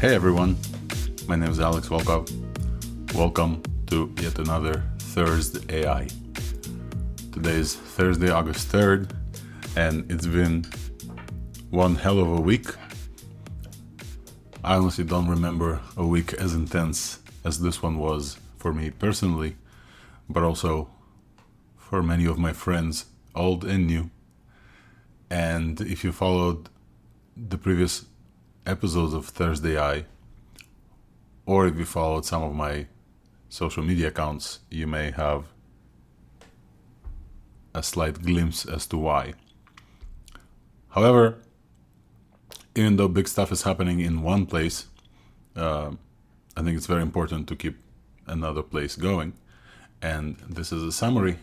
Hey everyone, my name is Alex Volkov. Welcome to yet another ThursdAI. Today is Thursday, August 3rd, and it's been one hell of a week. I honestly don't remember a week as intense as this one was for me personally, but also for many of my friends, old and new. And if you followed the previous episodes of ThursdAI, or if you followed some of my social media accounts, you may have a slight glimpse as to why. However, even though big stuff is happening in one place, I think it's very important to keep another place going. And this is a summary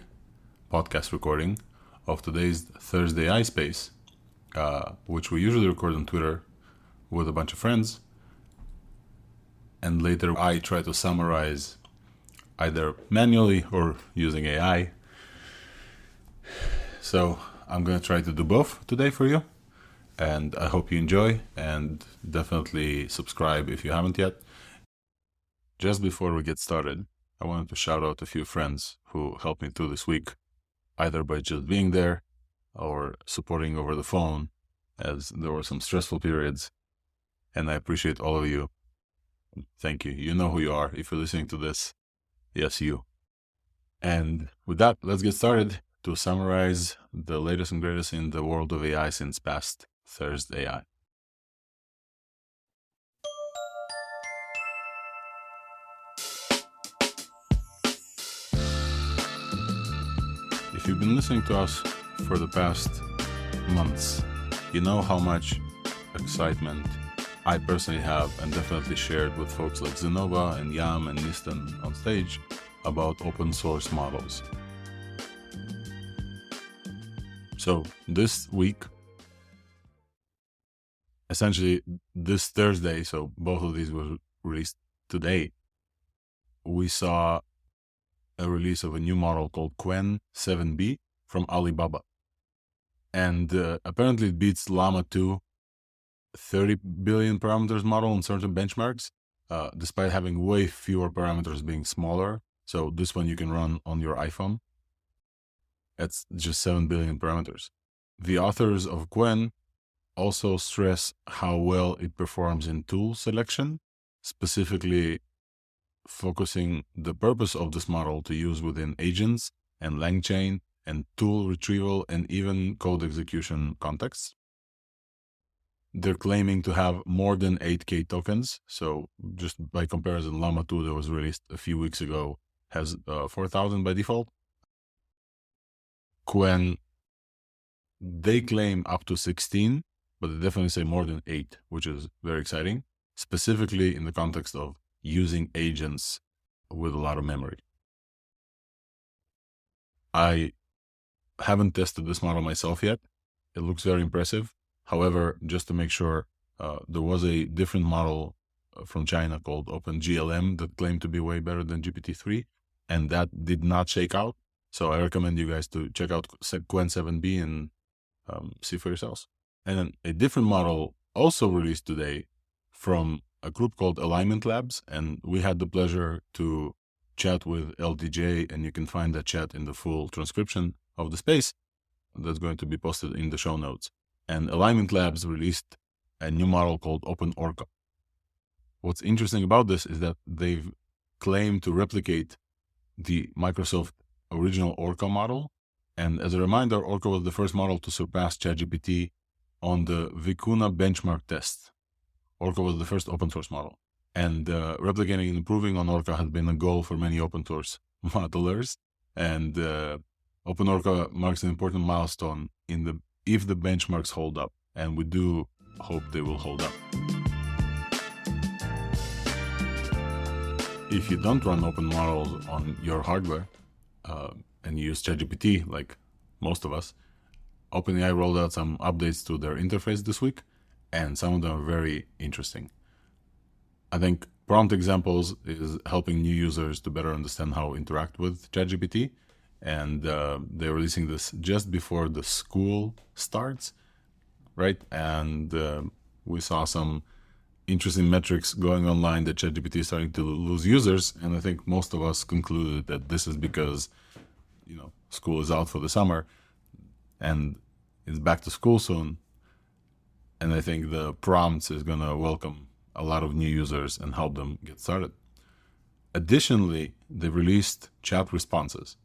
podcast recording of today's ThursdAI space, which we usually record on Twitter with a bunch of friends. And later I try to summarize either manually or using AI. So I'm going to try to do both today for you. And I hope you enjoy, and definitely subscribe if you haven't yet. Just before we get started, I wanted to shout out a few friends who helped me through this week, either by just being there or supporting over the phone, as there were some stressful periods. And I appreciate all of you. Thank you. You know who you are if you're listening to this. Yes, you. And with that, let's get started to summarize the latest and greatest in the world of AI since past ThursdAI. If you've been listening to us for the past months, you know how much excitement I personally have and definitely shared with folks like Zenova and Yam and Nistan on stage about open source models. So this week, essentially this Thursday, so both of these were released today, we saw a release of a new model called Qwen 7B from Alibaba. And apparently it beats LLaMa 2 30 billion parameters model on certain benchmarks, despite having way fewer parameters being smaller. So this one you can run on your iPhone. It's just 7 billion parameters. The authors of Qwen also stress how well it performs in tool selection, specifically focusing the purpose of this model to use within agents and LangChain and tool retrieval and even code execution contexts. They're claiming to have more than 8K tokens. So just by comparison, LLaMa 2 that was released a few weeks ago has 4,000 by default. Qwen, they claim up to 16, but they definitely say more than 8, which is very exciting, specifically in the context of using agents with a lot of memory. I haven't tested this model myself yet. It looks very impressive. However, just to make sure, there was a different model from China called OpenGLM that claimed to be way better than GPT-3, and that did not shake out. So I recommend you guys to check out Qwen 7B and see for yourselves. And then a different model also released today from a group called Alignment Labs, and we had the pleasure to chat with LDJ, and you can find that chat in the full transcription of the space that's going to be posted in the show notes. And Alignment Labs released a new model called Orca. What's interesting about this is that they've claimed to replicate the Microsoft original Orca model. And as a reminder, Orca was the first model to surpass ChatGPT on the Vicuna benchmark test. Orca was the first open source model. And replicating and improving on Orca has been a goal for many open source modelers. And OpenOrca marks an important milestone if the benchmarks hold up, and we do hope they will hold up. If you don't run open models on your hardware and you use ChatGPT, like most of us, OpenAI rolled out some updates to their interface this week, and some of them are very interesting. I think prompt examples is helping new users to better understand how to interact with ChatGPT. And they're releasing this just before the school starts, right? And we saw some interesting metrics going online that ChatGPT is starting to lose users. And I think most of us concluded that this is because, school is out for the summer and it's back to school soon. And I think the prompts is going to welcome a lot of new users and help them get started. Additionally, they released chat responses,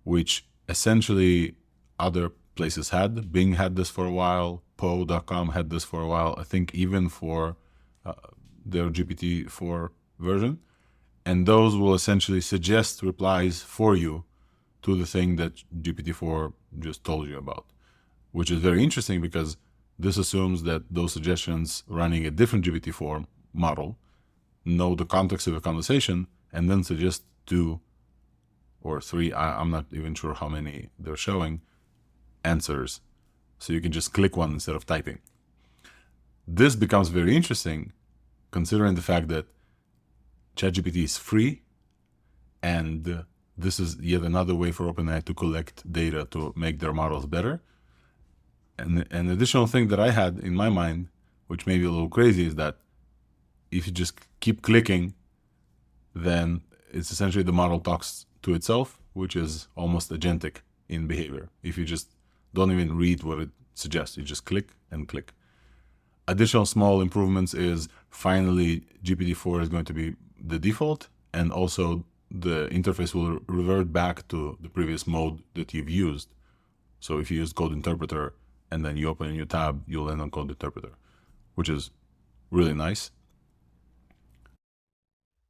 which essentially other places had. Bing had this for a while. Poe.com had this for a while. I think even for their GPT-4 version. And those will essentially suggest replies for you to the thing that GPT-4 just told you about, which is very interesting because this assumes that those suggestions running a different GPT-4 model know the context of a conversation and then suggest 2 or 3, I'm not even sure how many they're showing, answers. So you can just click one instead of typing. This becomes very interesting considering the fact that ChatGPT is free, and this is yet another way for OpenAI to collect data to make their models better. And an additional thing that I had in my mind, which may be a little crazy, is that if you just keep clicking, then it's essentially the model talks to itself, which is almost agentic in behavior. If you just don't even read what it suggests, you just click and click. Additional small improvements is finally GPT-4 is going to be the default, and also the interface will revert back to the previous mode that you've used. So if you use Code Interpreter and then you open a new tab, you'll end on Code Interpreter, which is really nice.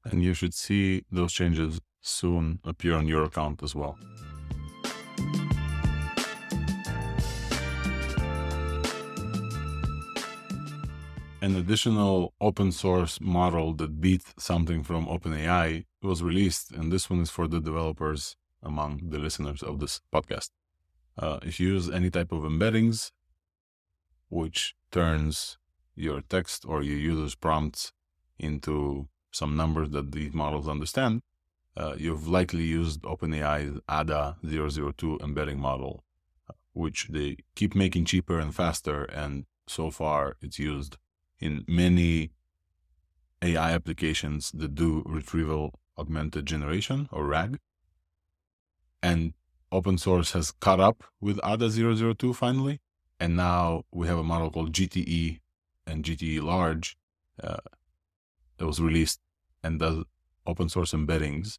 And you should see those changes soon appear on your account as well. An additional open source model that beat something from OpenAI was released, and this one is for the developers among the listeners of this podcast. If you use any type of embeddings, which turns your text or your user's prompts into some numbers that these models understand, you've likely used OpenAI's ADA-002 embedding model, which they keep making cheaper and faster, and so far it's used in many AI applications that do retrieval augmented generation, or RAG. And open source has caught up with ADA-002 finally, and now we have a model called GTE and GTE Large that was released and does open source embeddings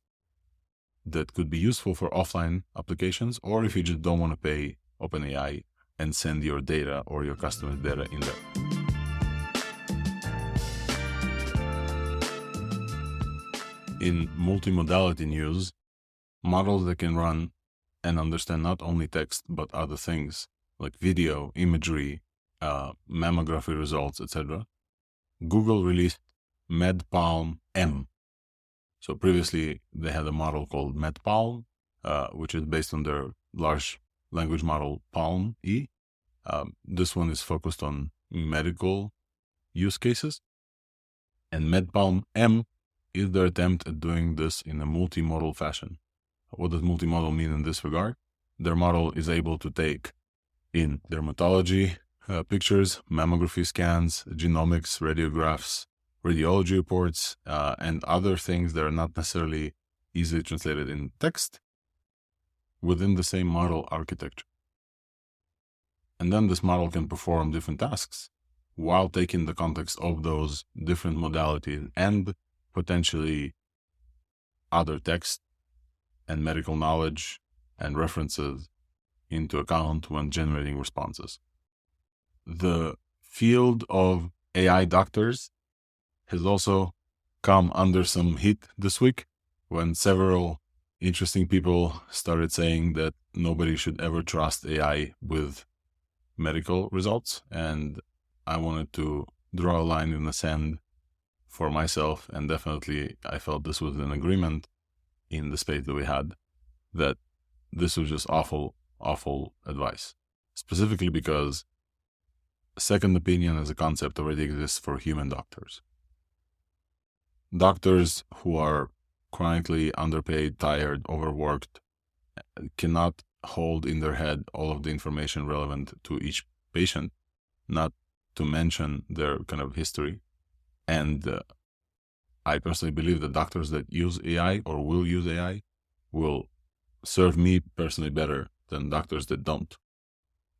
that could be useful for offline applications, or if you just don't want to pay OpenAI and send your data or your customer's data in there. In multimodality news, models that can run and understand not only text but other things like video, imagery, mammography results, etc. Google released MedPalm M. So previously they had a model called MedPalm, which is based on their large language model Palm-E. This one is focused on medical use cases. And MedPalm M is their attempt at doing this in a multimodal fashion. What does multimodal mean in this regard? Their model is able to take in dermatology pictures, mammography scans, genomics, radiographs, radiology reports, and other things that are not necessarily easily translated in text within the same model architecture. And then this model can perform different tasks while taking the context of those different modalities and potentially other text and medical knowledge and references into account when generating responses. The field of AI doctors has also come under some heat this week when several interesting people started saying that nobody should ever trust AI with medical results. And I wanted to draw a line in the sand for myself, and definitely I felt this was an agreement in the space that we had, that this was just awful advice, specifically because second opinion as a concept already exists for human doctors. Doctors who are chronically underpaid, tired, overworked, cannot hold in their head all of the information relevant to each patient, not to mention their kind of history. And I personally believe that doctors that use AI or will use AI will serve me personally better than doctors that don't.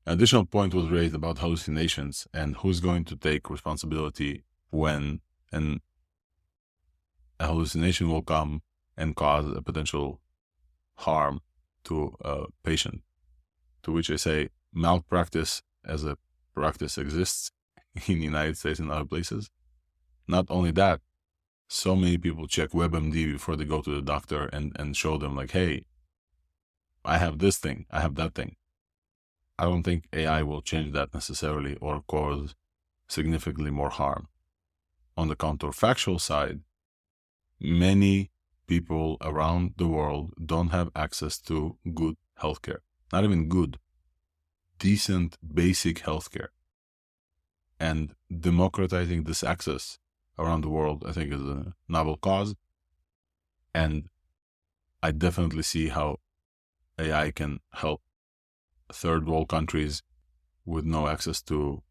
An additional point was raised about hallucinations and who's going to take responsibility when a hallucination will come and cause a potential harm to a patient. To which I say malpractice as a practice exists in the United States and other places. Not only that, so many people check WebMD before they go to the doctor and show them like, hey, I have this thing, I have that thing. I don't think AI will change that necessarily or cause significantly more harm. On the counterfactual side, many people around the world don't have access to good healthcare. Not even good, decent, basic healthcare. And democratizing this access around the world, I think, is a noble cause. And I definitely see how AI can help third world countries with no access to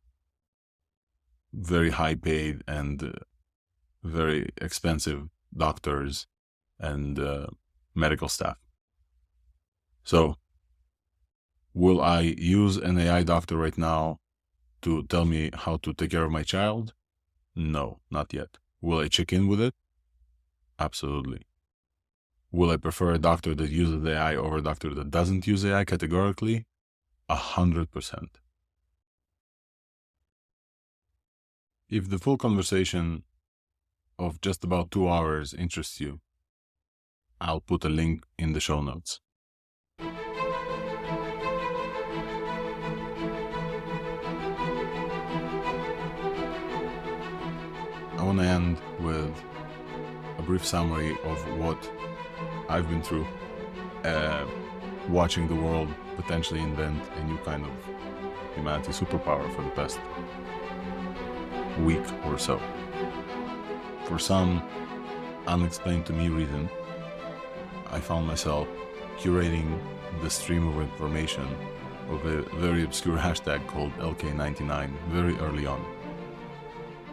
very high paid and very expensive doctors and medical staff. So will I use an AI doctor right now to tell me how to take care of my child? No, not yet. Will I check in with it? Absolutely. Will I prefer a doctor that uses AI over a doctor that doesn't use AI categorically? 100%. If the full conversation of just about 2 hours interests you, I'll put a link in the show notes. I want to end with a brief summary of what I've been through, watching the world potentially invent a new kind of humanity superpower for the past week or so. For some unexplained to me reason, I found myself curating the stream of information of a very obscure hashtag called LK99 very early on.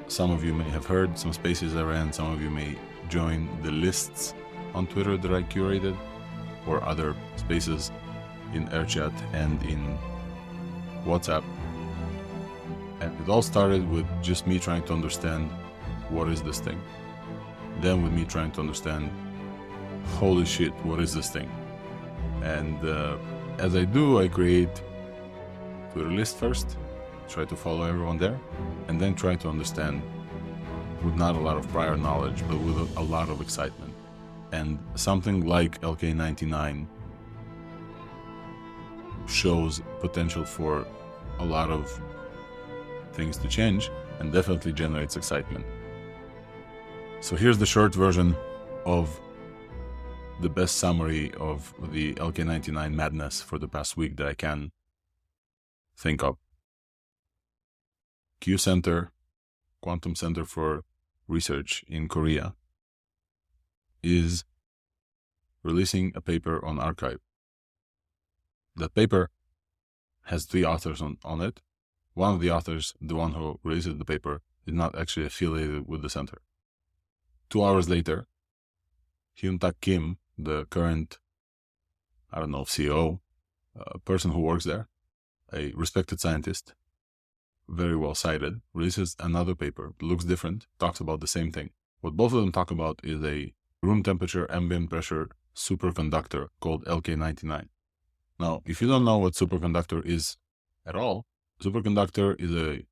Some of you may have heard some spaces I ran, some of you may join the lists on Twitter that I curated, or other spaces in AirChat and in WhatsApp. And it all started with just me trying to understand what is this thing. Then with me trying to understand, holy shit, what is this thing? And as I do, I create Twitter list first, try to follow everyone there, and then try to understand with not a lot of prior knowledge, but with a lot of excitement. And something like LK99 shows potential for a lot of things to change and definitely generates excitement. So here's the short version of the best summary of the LK99 madness for the past week that I can think of. Q Center, Quantum Center for Research in Korea, is releasing a paper on arXiv. That paper has 3 authors on it. One of the authors, the one who releases the paper, is not actually affiliated with the center. 2 hours later, Hyun-Tak Kim, the current, CEO, person who works there, a respected scientist, very well cited, releases another paper, looks different, talks about the same thing. What both of them talk about is a room temperature ambient pressure superconductor called LK99. Now, if you don't know what superconductor is at all, superconductor is a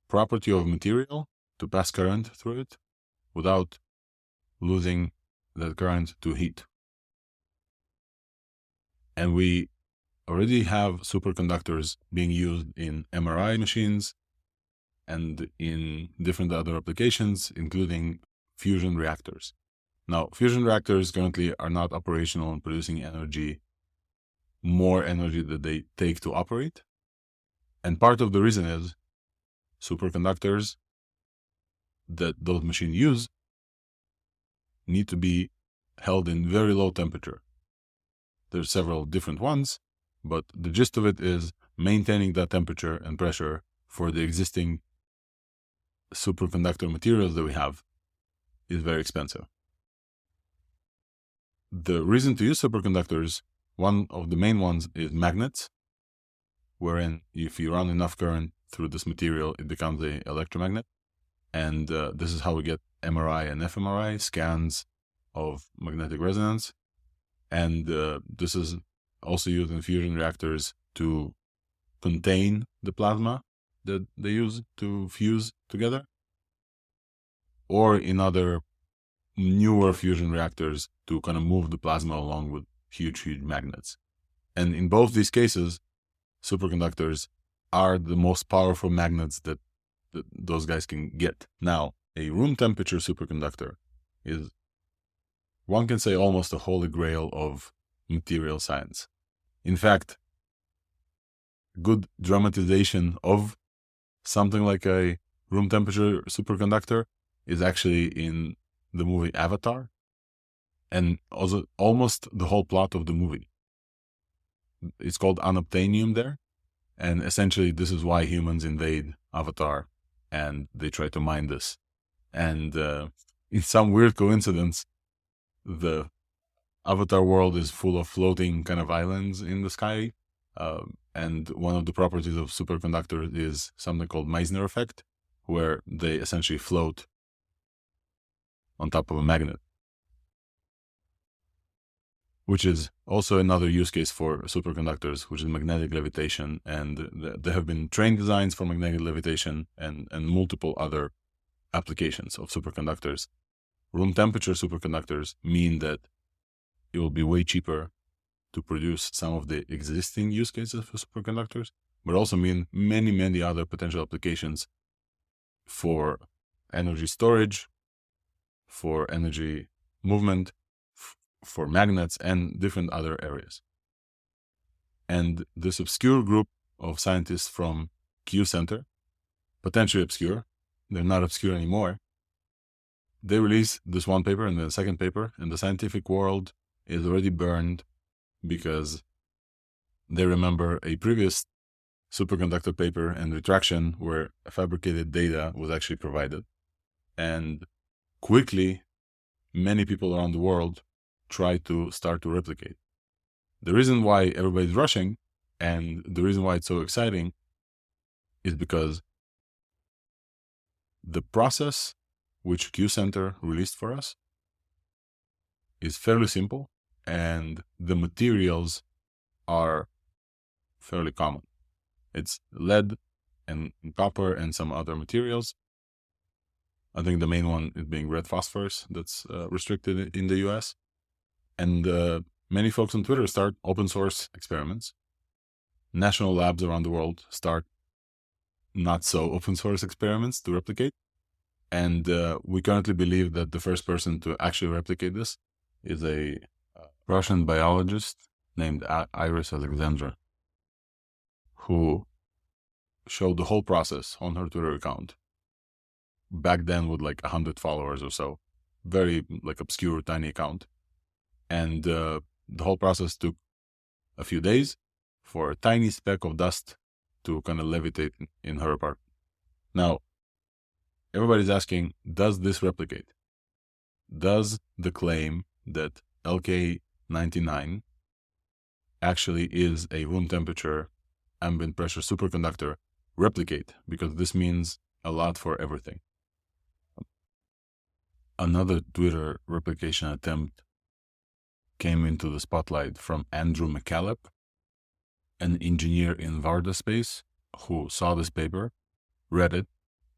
property of material to pass current through it without losing that current to heat. And we already have superconductors being used in MRI machines and in different other applications, including fusion reactors. Now, fusion reactors currently are not operational and producing more energy than they take to operate. And part of the reason is superconductors that those machines use need to be held in very low temperature. There's several different ones, but the gist of it is maintaining that temperature and pressure for the existing superconductor materials that we have is very expensive. The reason to use superconductors, one of the main ones is magnets, wherein if you run enough current through this material, it becomes an electromagnet. And this is how we get MRI and fMRI scans of magnetic resonance. And this is also used in fusion reactors to contain the plasma that they use to fuse together, or in other newer fusion reactors to kind of move the plasma along with huge magnets. And in both these cases, superconductors are the most powerful magnets that those guys can get. Now, a room temperature superconductor is, one can say, almost a holy grail of material science. In fact, good dramatization of something like a room temperature superconductor is actually in the movie Avatar, and also almost the whole plot of the movie. It's called unobtainium there, and essentially this is why humans invade Avatar and they try to mine this. And in some weird coincidence, the Avatar world is full of floating kind of islands in the sky, and one of the properties of superconductors is something called Meissner effect, where they essentially float on top of a magnet, which is also another use case for superconductors, which is magnetic levitation. And there have been train designs for magnetic levitation and multiple other applications of superconductors. Room temperature superconductors mean that it will be way cheaper to produce some of the existing use cases for superconductors, but also mean many other potential applications for energy storage, for energy movement, for magnets, and different other areas. And this obscure group of scientists from Q Center, potentially obscure, they're not obscure anymore, they released this one paper and then the second paper, and the scientific world is already burned because they remember a previous superconductor paper and retraction where fabricated data was actually provided. And quickly, many people around the world try to start to replicate. The reason why everybody's rushing and the reason why it's so exciting is because the process which Q Center released for us is fairly simple, and the materials are fairly common. It's lead and copper and some other materials. I think the main one is being red phosphorus that's restricted in the US. And many folks on Twitter start open source experiments. National labs around the world start not so open source experiments to replicate. And we currently believe that the first person to actually replicate this is a Russian biologist named Iris Alexandra, who showed the whole process on her Twitter account. Back then with like 100 followers or so, very like obscure, tiny account. And the whole process took a few days for a tiny speck of dust to kind of levitate in her apartment. Now, everybody's asking, does this replicate? Does the claim that LK99 actually is a room temperature ambient pressure superconductor replicate? Because this means a lot for everything. Another Twitter replication attempt came into the spotlight from Andrew McCallop, an engineer in Varda Space, who saw this paper, read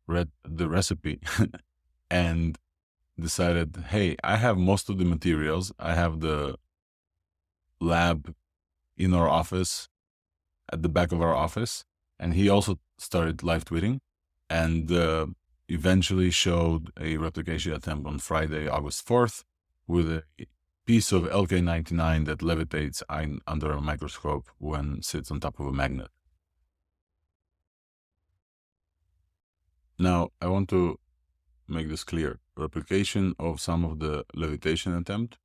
the recipe, and decided, hey, I have most of the materials. I have the lab in our office, at the back of our office. And he also started live tweeting and eventually showed a replication attempt on Friday, August 4th, with a piece of LK99 that levitates under a microscope when sits on top of a magnet. Now, I want to make this clear. Replication of some of the levitation attempt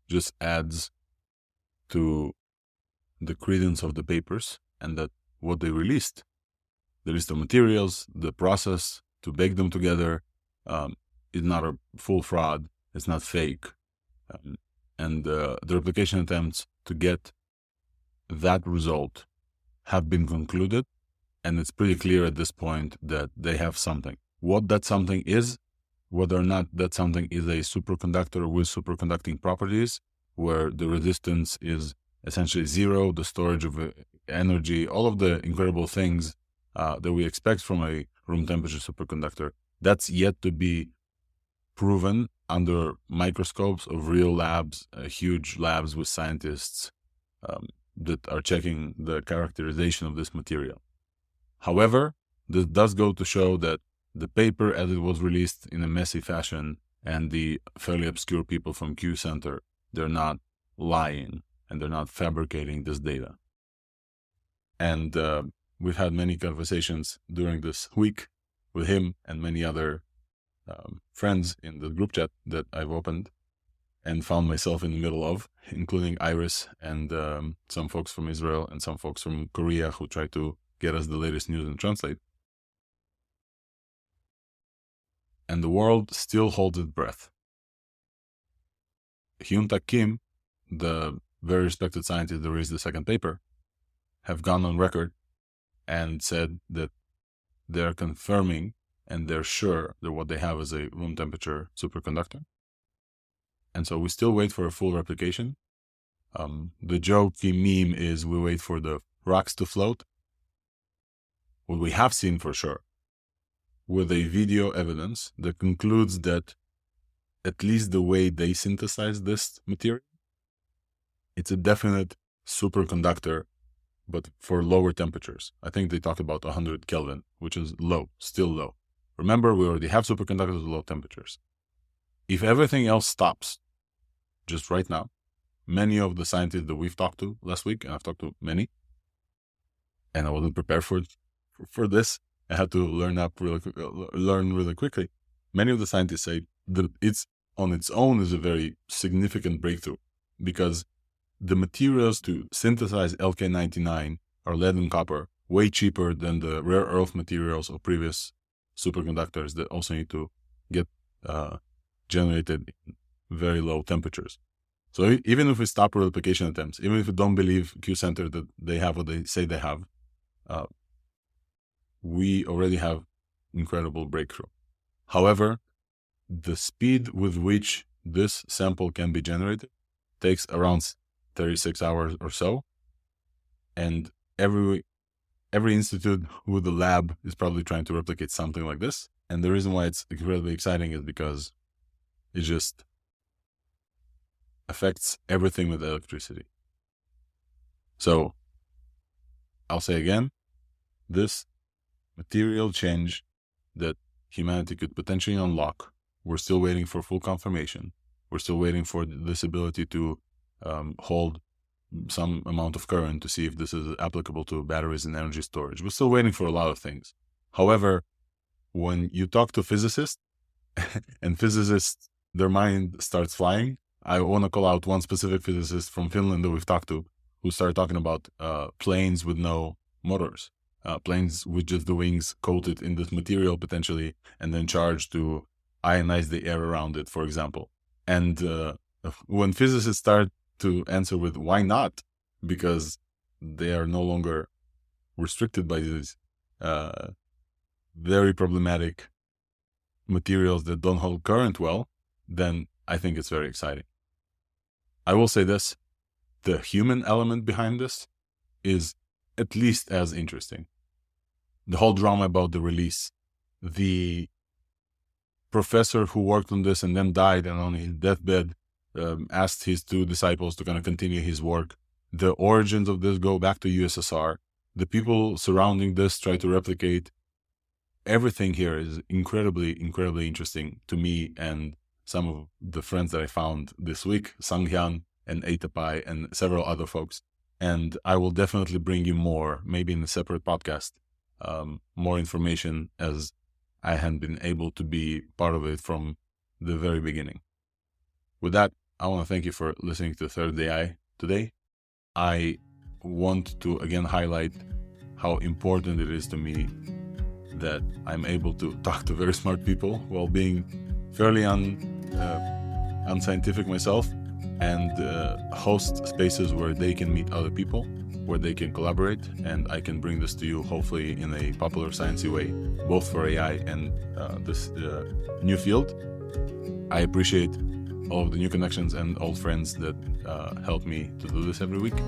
just adds to the credence of the papers, and that what they released, the list of materials, the process to bake them together. It's not a full fraud. It's not fake. And the replication attempts to get that result have been concluded. And it's pretty clear at this point that they have something. What that something is, whether or not that something is a superconductor with superconducting properties, where the resistance is essentially zero, the storage of energy, all of the incredible things that we expect from a room temperature superconductor, that's yet to be proven under microscopes of real labs, huge labs with scientists that are checking the characterization of this material. However, this does go to show that the paper, as it was released in a messy fashion, and the fairly obscure people from Q Center, they're not lying and they're not fabricating this data. And we've had many conversations during this week with him and many other friends in the group chat that I've opened and found myself in the middle of, including Iris and some folks from Israel and some folks from Korea who try to get us the latest news and translate. And the world still holds its breath. Hyun-Tak Kim, the very respected scientist that raised the second paper, have gone on record and said that they're confirming and they're sure that what they have is a room temperature superconductor. And so we still wait for a full replication. The jokey meme is we wait for the rocks to float. What we have seen for sure, with a video evidence that concludes that at least the way they synthesize this material, it's a definite superconductor, but for lower temperatures. I think they talked about 100 Kelvin, which is low, still low. Remember, we already have superconductors with low temperatures. If everything else stops, just right now, many of the scientists that we've talked to last week, and I've talked to many, and I wasn't prepared for this, I had to learn really quickly. Many of the scientists say that it's on its own is a very significant breakthrough, because the materials to synthesize LK99 are lead and copper, way cheaper than the rare earth materials of previous superconductors that also need to get generated in very low temperatures. So even if we stop replication attempts, even if we don't believe Q Center that they have what they say they have, we already have incredible breakthrough. However, the speed with which this sample can be generated takes around 36 hours or so. And every institute with a lab is probably trying to replicate something like this. And the reason why it's incredibly exciting is because it just affects everything with electricity. So I'll say again, this material change that humanity could potentially unlock, we're still waiting for full confirmation. We're still waiting for this ability to hold some amount of current to see if this is applicable to batteries and energy storage. We're still waiting for a lot of things. However, when you talk to physicists and physicists, their mind starts flying. I want to call out one specific physicist from Finland that we've talked to who started talking about planes with no motors, planes with just the wings coated in this material potentially, and then charged to ionize the air around it, for example. And when physicists start to answer with why not, because they are no longer restricted by these very problematic materials that don't hold current well, then I think it's very exciting. I will say this, the human element behind this is at least as interesting. The whole drama about the release, the professor who worked on this and then died and on his deathbed asked his two disciples to kind of continue his work. The origins of this go back to USSR. The people surrounding this try to replicate. Everything here is incredibly, incredibly interesting to me and some of the friends that I found this week, Sanghyun and Eitapai and several other folks. And I will definitely bring you more, maybe in a separate podcast, more information as I hadn't been able to be part of it from the very beginning. With that, I want to thank you for listening to ThursdAI today. I want to again highlight how important it is to me that I'm able to talk to very smart people while being fairly unscientific myself, and host spaces where they can meet other people, where they can collaborate, and I can bring this to you hopefully in a popular sciencey way, both for AI and this new field. I appreciate all of the new connections and old friends that help me to do this every week.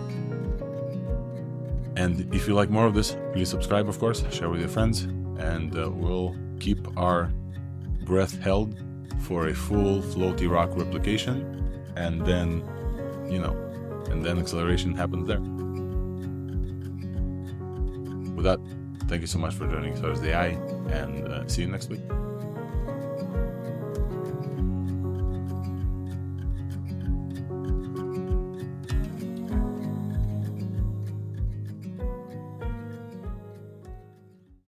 And if you like more of this, please subscribe, of course, share with your friends, and we'll keep our breath held for a full floaty rock replication, and then, and then acceleration happens there. With that, thank you so much for joining ThursdAI, and see you next week.